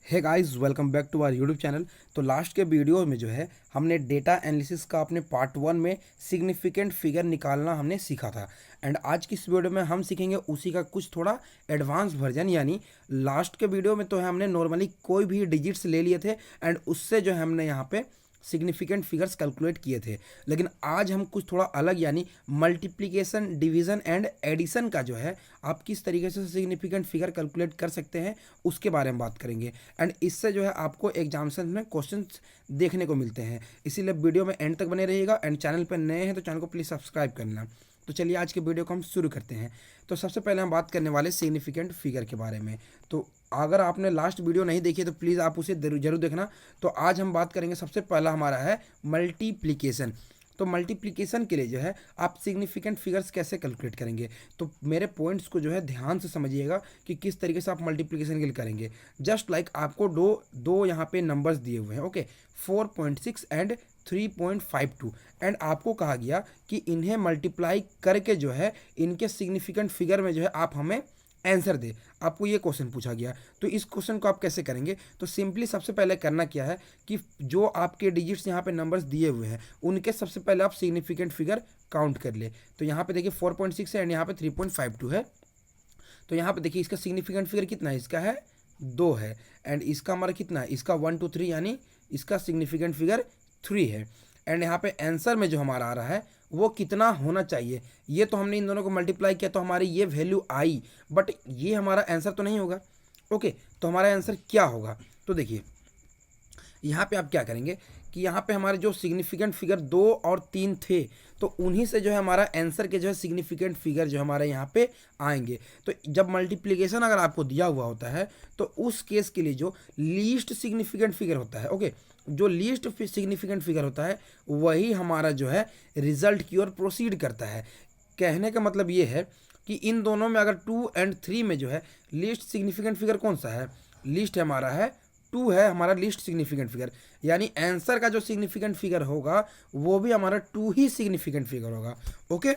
Hey guys, welcome back to our YouTube channel. तो last के video में जो है हमने डेटा एनालिसिस का अपने पार्ट 1 में सिग्निफिकेंट फिगर निकालना हमने सीखा था। एंड आज की इस वीडियो में हम सीखेंगे उसी का कुछ थोड़ा एडवांस वर्जन। यानी लास्ट के वीडियो में तो है हमने नॉर्मली कोई भी डिजिट्स ले लिए थे एंड उससे जो है हमने यहाँ पे सिग्निफिकेंट फिगर्स कैलकुलेट किए थे। लेकिन आज हम कुछ थोड़ा अलग यानी मल्टीप्लिकेशन, डिवीज़न एंड एडिशन का जो है आप किस तरीके से सिग्निफिकेंट फिगर कैलकुलेट कर सकते हैं उसके बारे में बात करेंगे। एंड इससे जो है आपको एग्जाम्स में क्वेश्चंस देखने को मिलते हैं, इसीलिए वीडियो में एंड तक बने रहिएगा। एंड चैनल पर नए हैं तो चैनल को प्लीज़ सब्सक्राइब करना। तो चलिए आज के वीडियो को हम शुरू करते हैं। तो सबसे पहले हम बात करने वाले सिग्निफिकेंट फिगर के बारे में। तो अगर आपने लास्ट वीडियो नहीं देखी तो प्लीज़ आप उसे जरूर देखना। तो आज हम बात करेंगे, सबसे पहला हमारा है मल्टीप्लिकेशन। तो मल्टीप्लिकेशन के लिए जो है आप सिग्निफिकेंट फिगर्स कैसे कैलकुलेट करेंगे, तो मेरे पॉइंट्स को जो है ध्यान से समझिएगा कि किस तरीके से आप मल्टीप्लिकेशन के लिए करेंगे। जस्ट लाइक आपको दो यहाँ पे नंबर्स दिए हुए हैं, ओके, 4.6 एंड 3.52। एंड आपको कहा गया कि इन्हें मल्टीप्लाई करके जो है इनके सिग्निफिकेंट फिगर में जो है आप हमें आंसर दे। आपको ये क्वेश्चन पूछा गया, तो इस क्वेश्चन को आप कैसे करेंगे। तो सिंपली सबसे पहले करना क्या है कि जो आपके डिजिट्स यहाँ पे नंबर्स दिए हुए हैं उनके सबसे पहले आप सिग्निफिकेंट फिगर काउंट कर ले। तो यहाँ पे देखिए 4.6 है एंड यहाँ पे 3.52 है। तो यहाँ पे देखिए इसका सिग्निफिकेंट फिगर कितना है, इसका है 2 है। एंड इसका हमारा कितना है, इसका 1 2 3 यानी इसका सिग्निफिकेंट फिगर 3 है। एंड यहाँ पे आंसर में जो हमारा आ रहा है वो कितना होना चाहिए, ये तो हमने इन दोनों को मल्टीप्लाई किया तो हमारी ये वैल्यू आई, बट ये हमारा आंसर तो नहीं होगा। ओके, तो हमारा आंसर क्या होगा। तो देखिए यहाँ पे आप क्या करेंगे कि यहाँ पे हमारे जो सिग्निफिकेंट फिगर 2 और 3 थे तो उन्हीं से जो है हमारा आंसर के जो है सिग्निफिकेंट फिगर जो हमारे यहाँ पे आएंगे। तो जब मल्टीप्लिकेशन अगर आपको दिया हुआ होता है तो उस केस के लिए जो लीस्ट सिग्निफिकेंट फिगर होता है, ओके, जो लीस्ट सिग्निफिकेंट फिगर होता है वही हमारा जो है रिजल्ट की ओर प्रोसीड करता है। कहने का मतलब ये है कि इन दोनों में अगर 2 एंड 3 में जो है लीस्ट सिग्निफिकेंट फिगर कौन सा है, लीस्ट हमारा है 2 है हमारा लीस्ट सिग्निफिकेंट फिगर, यानी आंसर का जो सिग्निफिकेंट फिगर होगा वो भी हमारा 2 ही सिग्निफिकेंट फिगर होगा। ओके,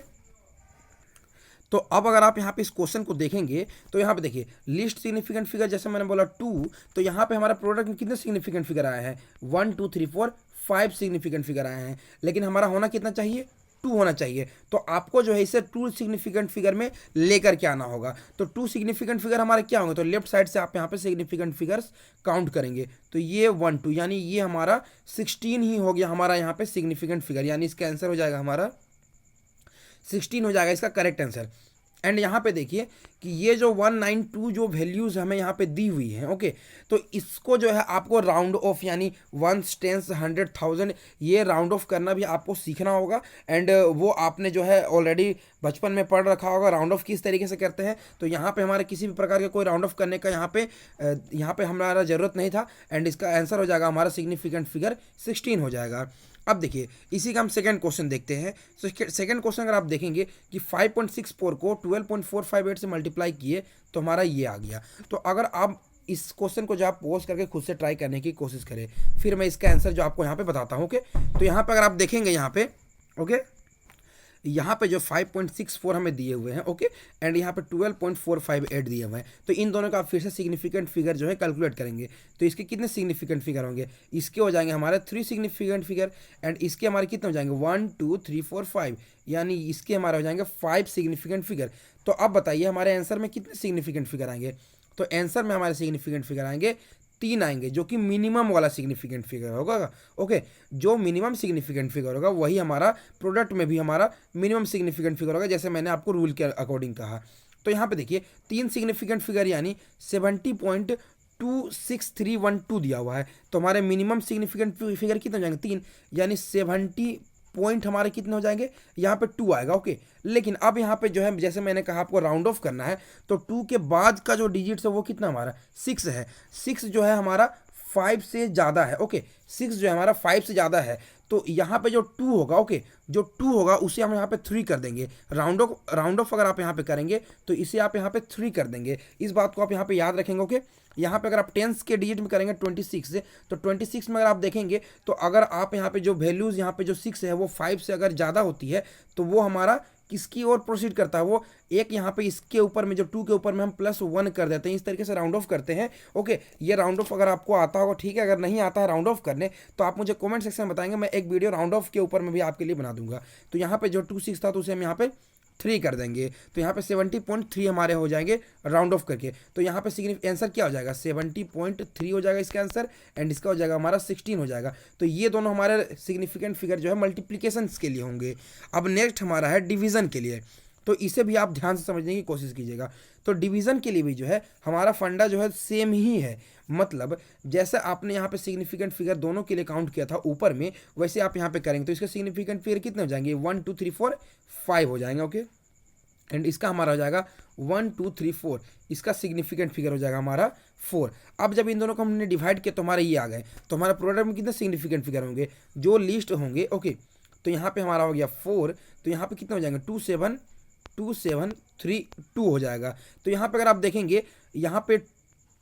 तो अब अगर आप यहाँ पे इस क्वेश्चन को देखेंगे तो यहाँ पे देखिए लिस्ट सिग्निफिकेंट फिगर जैसे मैंने बोला 2, तो यहाँ पे हमारा प्रोडक्ट में कितने सिग्निफिकेंट फिगर आए हैं, 1 2 3 4 5 सिग्निफिकेंट फिगर आए हैं। लेकिन हमारा होना कितना चाहिए, 2 होना चाहिए। तो आपको जो है इसे 2 सिग्निफिकेंट फिगर में लेकर के आना होगा। तो 2 सिग्निफिकेंट फिगर हमारे क्या होंगे, तो लेफ्ट साइड से आप यहाँ पे सिग्निफिकेंट फिगर्स काउंट करेंगे तो ये 1 2 यानी ये हमारा 16 ही हो गया हमारा यहाँ पे सिग्निफिकेंट फिगर, यानी इसका आंसर हो जाएगा हमारा 16 हो जाएगा इसका करेक्ट आंसर। एंड यहाँ पे देखिए कि ये जो 192 जो वैल्यूज़ हमें यहाँ पे दी हुई हैं, ओके, तो इसको जो है आपको राउंड ऑफ यानी 1 10 100 1000 ये राउंड ऑफ करना भी आपको सीखना होगा। एंड वो आपने जो है ऑलरेडी बचपन में पढ़ रखा होगा राउंड ऑफ किस तरीके से करते हैं। तो यहाँ पे हमारे किसी भी प्रकार के कोई राउंड ऑफ करने का यहाँ पे हमारा ज़रूरत नहीं था। एंड इसका आंसर हो जाएगा हमारा सिग्निफिकेंट फिगर 16 हो जाएगा। अब देखिए इसी का हम सेकंड क्वेश्चन देखते हैं। तो सेकंड क्वेश्चन अगर आप देखेंगे कि 5.64 को 12.458 से मल्टीप्लाई किए तो हमारा ये आ गया। तो अगर आप इस क्वेश्चन को जो आप पोस्ट करके खुद से ट्राई करने की कोशिश करें, फिर मैं इसका आंसर जो आपको यहाँ पे बताता हूँ। ओके, तो यहाँ पे अगर आप देखेंगे यहाँ पे, ओके, यहाँ पे जो 5.64 हमें दिए हुए हैं, ओके, एंड यहाँ पे 12.458 दिए हुए हैं। तो इन दोनों का आप फिर से सिग्निफिकेंट फिगर जो है कैलकुलेट करेंगे तो इसके कितने सिग्निफिकेंट फिगर होंगे, इसके हो जाएंगे हमारे 3 सिग्निफिकेंट फिगर। एंड इसके हमारे कितने हो जाएंगे 1 2 3 4 5, यानी इसके हमारे हो जाएंगे 5 सिग्निफिकेंट फिगर। तो अब बताइए हमारे आंसर में कितने सिग्निफिकेंट फिगर आएंगे। तो आंसर में हमारे सिग्निफिकेंट फिगर आएंगे 3 आएंगे, जो कि मिनिमम वाला सिग्निफिकेंट फिगर होगा। ओके, जो मिनिमम सिग्निफिकेंट फिगर होगा वही हमारा प्रोडक्ट में भी हमारा मिनिमम सिग्निफिकेंट फिगर होगा, जैसे मैंने आपको रूल के अकॉर्डिंग कहा। तो यहाँ पे देखिए 3 सिग्निफिकेंट फिगर यानी 70.26312 दिया हुआ है। तो हमारे मिनिमम सिग्निफिकेंट फिगर कितने हो जाएंगे 3, यानी 70 पॉइंट हमारे कितने हो जाएंगे, यहाँ पे 2 आएगा। ओके, लेकिन अब यहाँ पे जो है जैसे मैंने कहा आपको राउंड ऑफ करना है तो 2 के बाद का जो डिजिट्स है वो कितना हमारा 6 है। 6 जो है हमारा 5 से ज़्यादा है। ओके, 6 जो है हमारा 5 से ज़्यादा है। तो यहाँ पे जो 2 होगा, ओके, जो 2 होगा उसे हम यहाँ पे 3 कर देंगे। राउंड ऑफ अगर आप यहाँ पे करेंगे तो इसे आप यहाँ पे 3 कर देंगे। इस बात को आप यहाँ पे याद रखेंगे। ओके, यहाँ पे अगर आप टेंस के डिजिट में करेंगे 26 से, तो 26 में अगर आप देखेंगे तो अगर आप यहाँ पे जो वैल्यूज़ यहाँ पे जो 6 है वो 5 से अगर ज़्यादा होती है तो वो हमारा किसकी ओर प्रोसीड करता है, वो एक यहाँ पे इसके ऊपर में जो 2 के ऊपर में हम +1 कर देते हैं, इस तरीके से राउंड ऑफ करते हैं। ओके, ये राउंड ऑफ अगर आपको आता होगा ठीक है, अगर नहीं आता है राउंड ऑफ करने तो आप मुझे कमेंट सेक्शन में बताएंगे, मैं एक वीडियो राउंड ऑफ के ऊपर में भी आपके लिए बना दूंगा। तो यहाँ पे जो 26 था तो उसे हम यहाँ पे 3 कर देंगे, तो यहाँ पे 70.3 हमारे हो जाएंगे राउंड ऑफ करके। तो यहाँ पे आंसर क्या हो जाएगा, 70.3 हो जाएगा इसका आंसर, एंड इसका हो जाएगा हमारा 16 हो जाएगा। तो ये दोनों हमारे सिग्निफिकेंट फिगर जो है मल्टीप्लीकेशन के लिए होंगे। अब नेक्स्ट हमारा है डिवीजन के लिए, तो इसे भी आप ध्यान से समझने की कोशिश कीजिएगा। तो डिवीजन के लिए भी जो है हमारा फंडा जो है सेम ही है, मतलब जैसे आपने यहाँ पे सिग्निफिकेंट फिगर दोनों के लिए काउंट किया था ऊपर में, वैसे आप यहाँ पे करेंगे तो इसके सिग्निफिकेंट फिगर कितने हो जाएंगे, 1 2 3 4 5 हो जाएंगे। ओके, एंड इसका हमारा हो जाएगा 1 2 3 4, इसका सिग्निफिकेंट फिगर हो जाएगा हमारा 4। अब जब इन दोनों को हमने डिवाइड किया तो हमारे ये आ गए, तो हमारा प्रोडक्ट में कितने सिग्निफिकेंट फिगर होंगे, जो लिस्ट होंगे। ओके, तो यहाँ पे हमारा हो गया 4, तो यहाँ पे कितने हो जाएंगे 2 7 2 7 3 2 हो जाएगा। तो यहाँ पे अगर आप देखेंगे यहाँ पे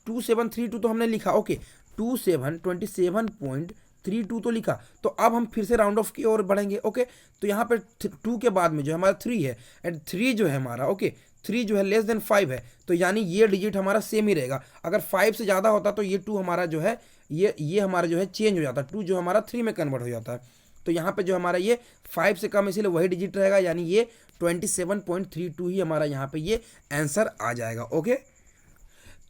2 7 3 2 तो हमने लिखा। ओके, 2 7 27.32 तो लिखा। तो अब हम फिर से राउंड ऑफ की ओर बढ़ेंगे। ओके, तो यहाँ पे 2 के बाद में जो हमारा 3 है, एंड 3 जो है हमारा, ओके 3 जो है लेस देन 5 है, तो यानी ये डिजिट हमारा सेम ही रहेगा। अगर 5 से ज़्यादा होता तो ये 2 हमारा जो है ये हमारा जो है चेंज हो जाता, 2 जो हमारा 3 में कन्वर्ट हो जाता है। तो यहाँ पे जो हमारा ये 5 से कम, इसीलिए वही डिजिट रहेगा, यानी ये 27.32 ही हमारा यहाँ पे ये आंसर आ जाएगा। ओके,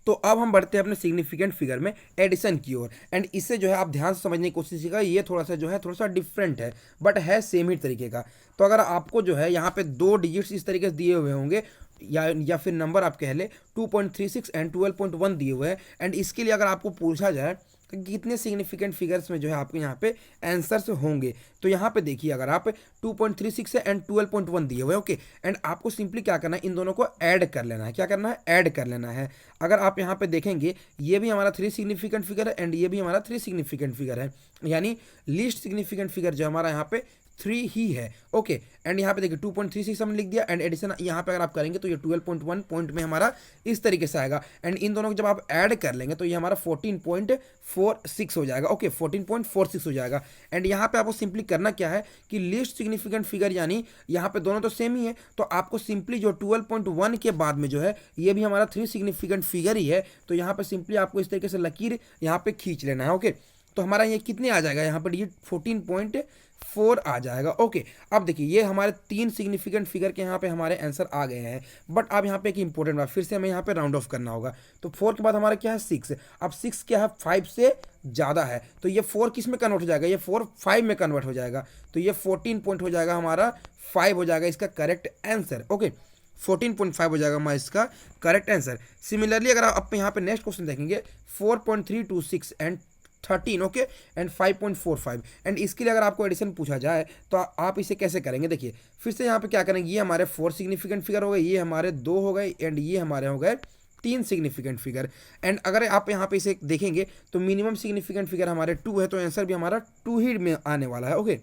तो अब हम बढ़ते हैं अपने सिग्निफिकेंट फिगर में एडिशन की ओर, एंड इससे जो है आप ध्यान से समझने की कोशिश कीजिएगा, ये थोड़ा सा जो है थोड़ा सा डिफरेंट है, बट है सेम ही तरीके का। तो अगर आपको जो है यहाँ पे 2 डिजिट्स इस तरीके से दिए हुए होंगे, या फिर नंबर आप कह ले 2.36 एंड 12.1 दिए हुए हैं, एंड इसके लिए अगर आपको पूछा जाए तो कितने सिग्निफिकेंट फिगर्स में जो है आपके यहाँ पे आंसर्स होंगे, तो यहाँ पे देखिए अगर आप 2.36 है एंड 12.1 दिए हुए, ओके, एंड आपको सिंपली क्या करना है, इन दोनों को ऐड कर लेना है। क्या करना है, ऐड कर लेना है। अगर आप यहाँ पे देखेंगे ये भी हमारा 3 सिग्निफिकेंट फिगर है, एंड ये भी हमारा 3 सिग्निफिकेंट फिगर है, यानी लीस्ट सिग्निफिकेंट फिगर जो हमारा यहाँ पे 3 ही है। ओके, एंड यहाँ पे देखिए 2.36 हमने लिख दिया, एंड एडिशन यहाँ पे अगर आप करेंगे तो ये 12.1 पॉइंट में हमारा इस तरीके से आएगा, एंड इन दोनों को जब आप ऐड कर लेंगे तो ये हमारा 14.46 हो जाएगा। ओके, 14.46 हो जाएगा। एंड यहाँ पे आपको सिंपली करना क्या है कि लीस्ट सिग्निफिकेंट फिगर, यानी यहाँ पे दोनों तो सेम ही है, तो आपको सिंपली जो 12.1 के बाद में जो है ये भी हमारा 3 सिग्निफिकेंट फिगर ही है, तो यहाँ पे सिंपली आपको इस तरीके से लकीर यहाँ पे खींच लेना है। ओके, तो हमारा ये कितने आ जाएगा, यहाँ पर डिजिट 14.4 आ जाएगा। ओके, अब देखिए ये हमारे 3 सिग्निफिकेंट फिगर के यहाँ पे हमारे आंसर आ गए हैं, बट अब यहाँ पे एक इंपॉर्टेंट बात, फिर से हमें यहाँ पे राउंड ऑफ करना होगा। तो 4 के बाद हमारा क्या है 6, अब 6 क्या है 5 से ज़्यादा है, तो ये 4 किस में कन्वर्ट हो जाएगा, ये 4 5 में कन्वर्ट हो जाएगा, तो ये 14 पॉइंट हो जाएगा हमारा 5 हो जाएगा इसका करेक्ट आंसर। ओके, 14.5 हो जाएगा हमारा इसका करेक्ट आंसर। सिमिलरली अगर आप यहाँ पे नेक्स्ट क्वेश्चन देखेंगे 4.326 एंड 13, ओके, एंड 5.45, एंड इसके लिए अगर आपको एडिशन पूछा जाए तो आप इसे कैसे करेंगे, देखिए फिर से यहाँ पे क्या करेंगे, ये हमारे 4 सिग्निफिकेंट फिगर हो गए, ये हमारे 2 हो गए, एंड ये हमारे हो गए 3 सिग्निफिकेंट फिगर। एंड अगर आप यहाँ पे इसे देखेंगे तो मिनिमम सिग्निफिकेंट फिगर हमारे 2 है, तो आंसर भी हमारा 2 ही में आने वाला है। ओके,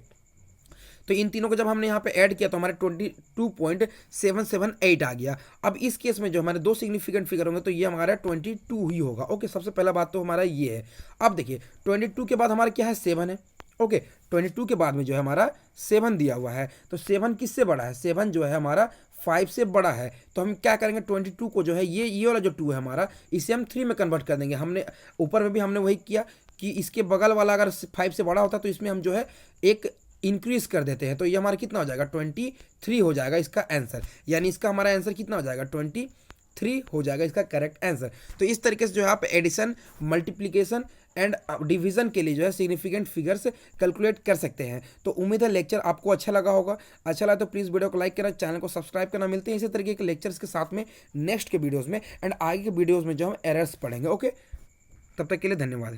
तो इन तीनों को जब हमने यहाँ पे ऐड किया तो हमारे 22.778 आ गया। अब इस केस में जो हमारे 2 सिग्निफिकेंट फिगर होंगे तो ये हमारा 22 ही होगा। ओके, सबसे पहला बात तो हमारा ये है। अब देखिए 22 के बाद हमारा क्या है 7 है। ओके, 22 के बाद में जो है हमारा 7 दिया हुआ है, तो 7 किससे बड़ा है, 7 जो है हमारा 5 से बड़ा है, तो हम क्या करेंगे 22 को जो है ये वाला जो 2 है हमारा, इसे हम 3 में कन्वर्ट कर देंगे। हमने ऊपर में भी हमने वही किया कि इसके बगल वाला अगर 5 से बड़ा होता तो इसमें हम जो है एक इंक्रीज कर देते हैं, तो ये हमारा कितना हो जाएगा 23 हो जाएगा इसका आंसर, यानी इसका हमारा आंसर कितना हो जाएगा 23 हो जाएगा इसका करेक्ट आंसर। तो इस तरीके से जो है आप एडिशन, मल्टीप्लिकेशन एंड डिवीजन के लिए जो है सिग्निफिकेंट फिगर्स कैलकुलेट कर सकते हैं। तो उम्मीद है लेक्चर आपको अच्छा लगा होगा। अच्छा लगा तो प्लीज़ वीडियो को लाइक करना, चैनल को सब्सक्राइब करना। मिलते हैं इसी तरीके के लेक्चर्स के साथ में नेक्स्ट के वीडियोज़ में, एंड आगे के वीडियोज़ में जो हम एरर्स पढ़ेंगे। ओके, तब तक के लिए धन्यवाद।